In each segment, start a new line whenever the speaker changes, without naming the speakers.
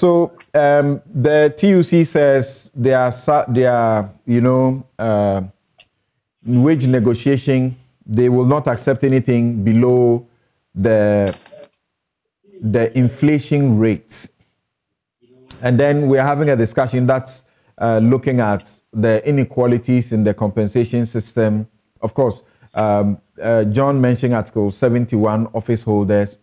So the TUC says they are wage negotiation. They will not accept anything below the inflation rate. And then we're having a discussion that's looking at the inequalities in the compensation system. Of course, John mentioned Article 71, office holders,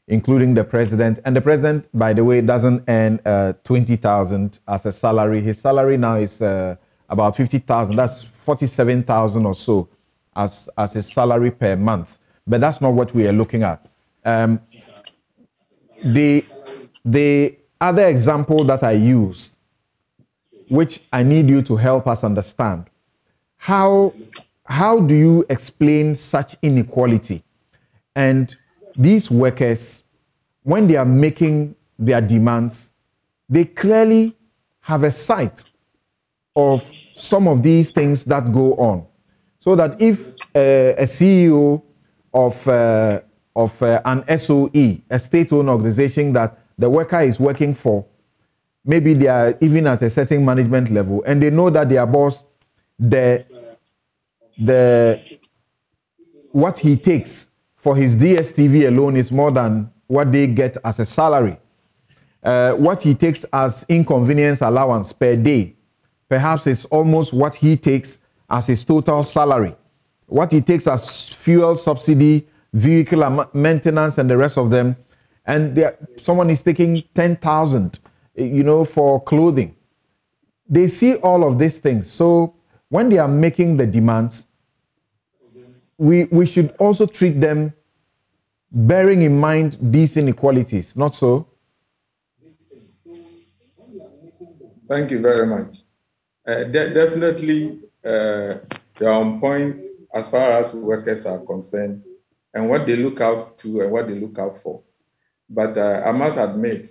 including the president. And the president, by the way, doesn't earn 20,000 as a salary. His salary now is about 50,000. That's 47,000 or so as his salary per month. But that's not what we are looking at. The other example that I used, which I need you to help us understand, how do you explain such inequality? And these workers, when they are making their demands, they clearly have a sight of some of these things that go on. So that if a CEO of an SOE, a state-owned organization that the worker is working for, maybe they are even at a certain management level, and they know that their boss, what he takes for his DSTV alone is more than what they get as a salary. What he takes as inconvenience allowance per day, perhaps it's almost what he takes as his total salary. What he takes as fuel subsidy, vehicle maintenance, and the rest of them. And someone is taking 10,000, for clothing. They see all of these things. So when they are making the demands, we should also treat them bearing in mind these inequalities, not so?
Thank you very much. Definitely, you're on point as far as workers are concerned and what they look out to and what they look out for. But I must admit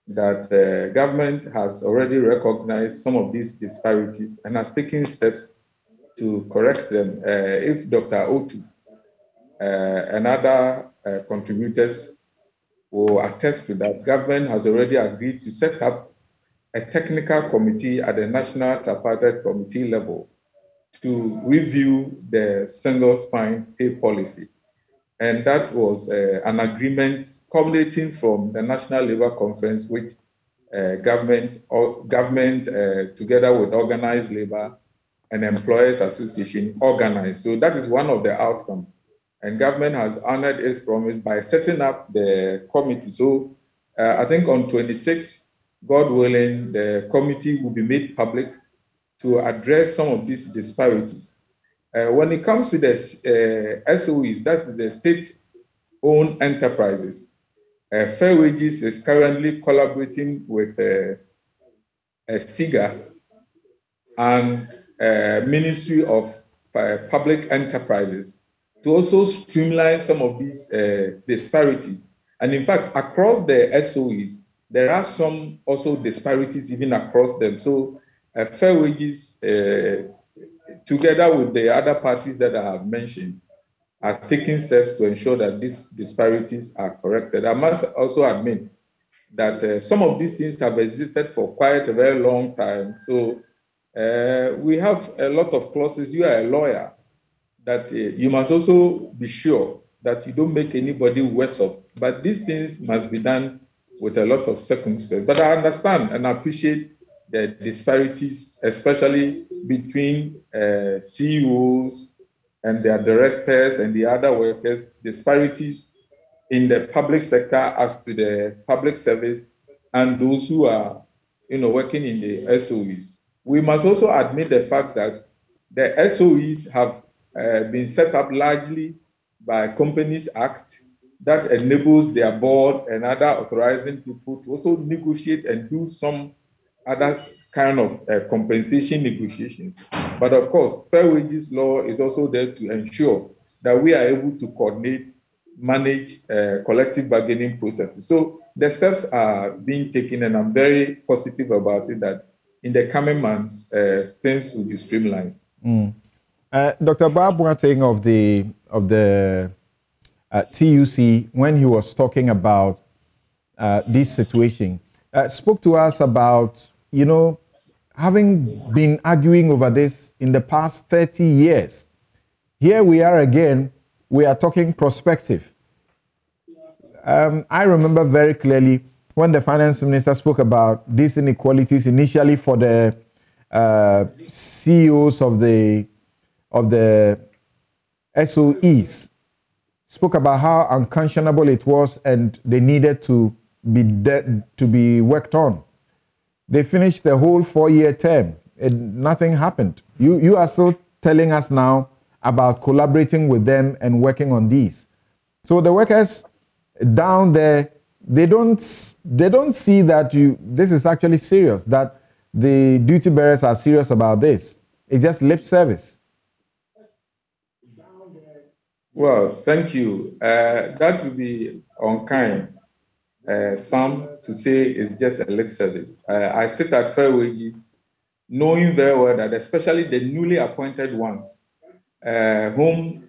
that the government has already recognized some of these disparities and has taken steps to correct them. If Dr. Otu and other contributors will attest to that, government has already agreed to set up a technical committee at the National Tripartite Committee level to review the single spine pay policy. And that was an agreement culminating from the National Labour Conference, which government together with organized labor and employers association organized. So that is one of the outcomes. And government has honored its promise by setting up the committee. So I think on 26th, God willing, the committee will be made public to address some of these disparities. When it comes to the SOEs, that is the state-owned enterprises, Fair Wages is currently collaborating with SIGA and Ministry of Public Enterprises to also streamline some of these disparities. And in fact, across the SOEs, there are some also disparities even across them. So Fair Wages, together with the other parties that I have mentioned, are taking steps to ensure that these disparities are corrected. I must also admit that some of these things have existed for quite a very long time. So we have a lot of clauses. You are a lawyer, that you must also be sure that you don't make anybody worse off. But these things must be done with a lot of circumstances. But I understand and appreciate the disparities, especially between CEOs and their directors and the other workers, disparities in the public sector as to the public service and those who are working in the SOEs. We must also admit the fact that the SOEs have been set up largely by Companies Act that enables their board and other authorizing people to also negotiate and do some other kind of compensation negotiations. But of course, fair wages law is also there to ensure that we are able to coordinate, manage collective bargaining processes. So the steps are being taken, and I'm very positive about it that in the coming months, things will be streamlined.
Dr. Bob Boateng of the TUC, when he was talking about this situation, spoke to us about, having been arguing over this in the past 30 years. Here we are again, we are talking prospective. I remember very clearly when the finance minister spoke about these inequalities initially for the CEOs of the SOEs, spoke about how unconscionable it was and they needed to be worked on. They finished the whole 4-year term and nothing happened. You are still telling us now about collaborating with them and working on these. So the workers down there, they don't see that this is actually serious, that the duty bearers are serious about this. It's just lip service.
Well, thank you. That would be unkind. Some to say it's just a lip service. I sit at Fair Wages, knowing very well that especially the newly appointed ones, whom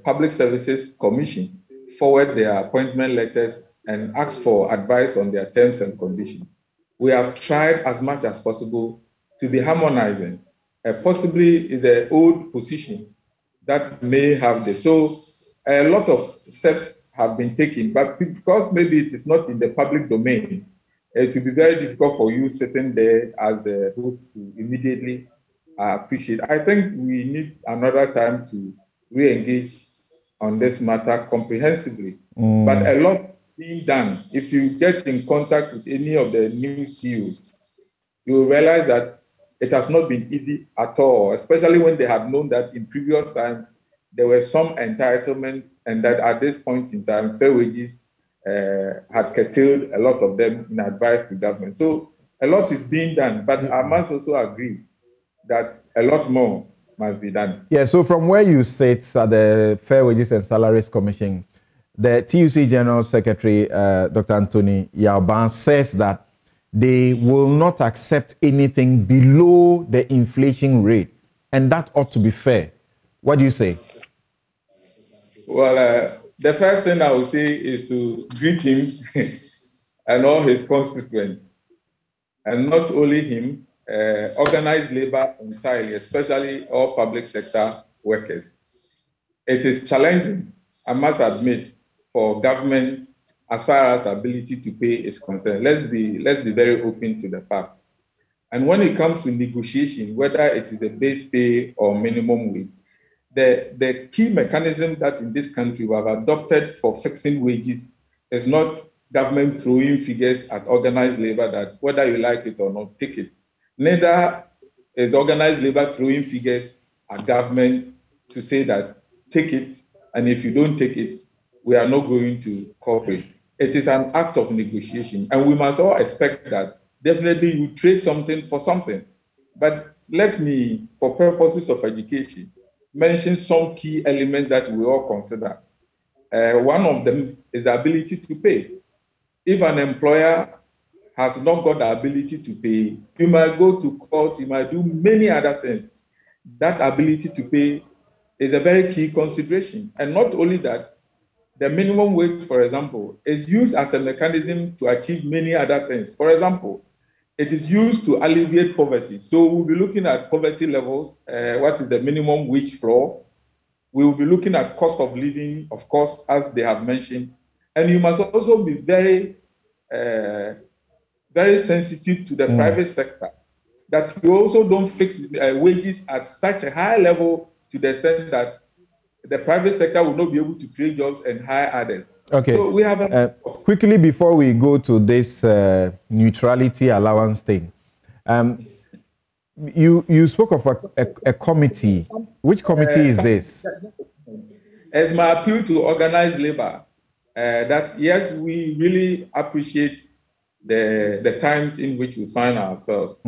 Public Services Commission forward their appointment letters and ask for advice on their terms and conditions. We have tried as much as possible to be harmonizing. Possibly is the old positions that may have this. So a lot of steps have been taken, but because maybe it is not in the public domain, it will be very difficult for you sitting there as a host to immediately appreciate. I think we need another time to re-engage on this matter comprehensively. But a lot being done. If you get in contact with any of the new CEOs, you will realize that it has not been easy at all, especially when they have known that in previous times there were some entitlements and that at this point in time, Fair Wages had curtailed a lot of them in advice to government. So a lot is being done, but I must also agree that a lot more must be done.
Yeah, so from where you sit at the Fair Wages and Salaries Commission, the TUC General Secretary, Dr. Anthony Yalban, says that they will not accept anything below the inflation rate, and that ought to be fair. What do you say?
Well, the first thing I would say is to greet him and all his constituents, and not only him, organized labor entirely, especially all public sector workers. It is challenging, I must admit, for government as far as ability to pay is concerned. Let's be very open to the fact. And when it comes to negotiation, whether it is the base pay or minimum wage, the key mechanism that in this country we have adopted for fixing wages is not government throwing figures at organized labor that whether you like it or not, take it. Neither is organized labor throwing figures at government to say that take it, and if you don't take it, we are not going to cooperate. It is an act of negotiation, and we must all expect that definitely you trade something for something. But let me, for purposes of education, mention some key elements that we all consider. One of them is the ability to pay. If an employer has not got the ability to pay, you might go to court, you might do many other things. That ability to pay is a very key consideration. And not only that, the minimum wage, for example, is used as a mechanism to achieve many other things. For example, it is used to alleviate poverty. So we'll be looking at poverty levels, what is the minimum wage floor. We will be looking at cost of living, of course, as they have mentioned. And you must also be very, very sensitive to the private sector, that you also don't fix wages at such a high level to the extent that the private sector will not be able to create jobs and hire others.
Okay.
So we have
quickly before we go to this neutrality allowance thing, you spoke of a committee. Which committee is this?
As my appeal to organized labor, that yes, we really appreciate the times in which we find ourselves.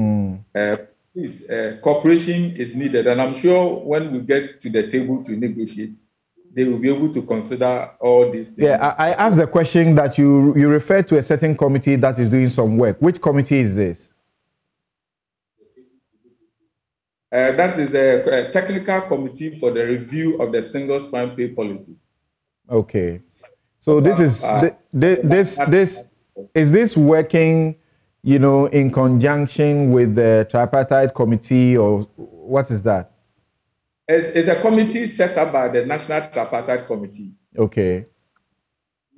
Cooperation is needed, and I'm sure when we get to the table to negotiate, they will be able to consider all these things.
Yeah, I asked the question that you referred to a certain committee that is doing some work. Which committee is this?
That is the technical committee for the review of the single spine pay policy.
Okay, so this is is this working, you know, in conjunction with the tripartite committee, or what is that?
It's a committee set up by the National Tripartite Committee.
Okay.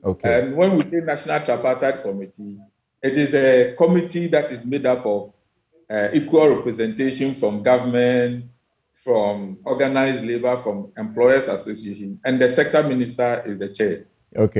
Okay.
And when we say National Tripartite Committee, it is a committee that is made up of equal representation from government, from organized labor, from employers association, and the sector minister is the chair.
Okay.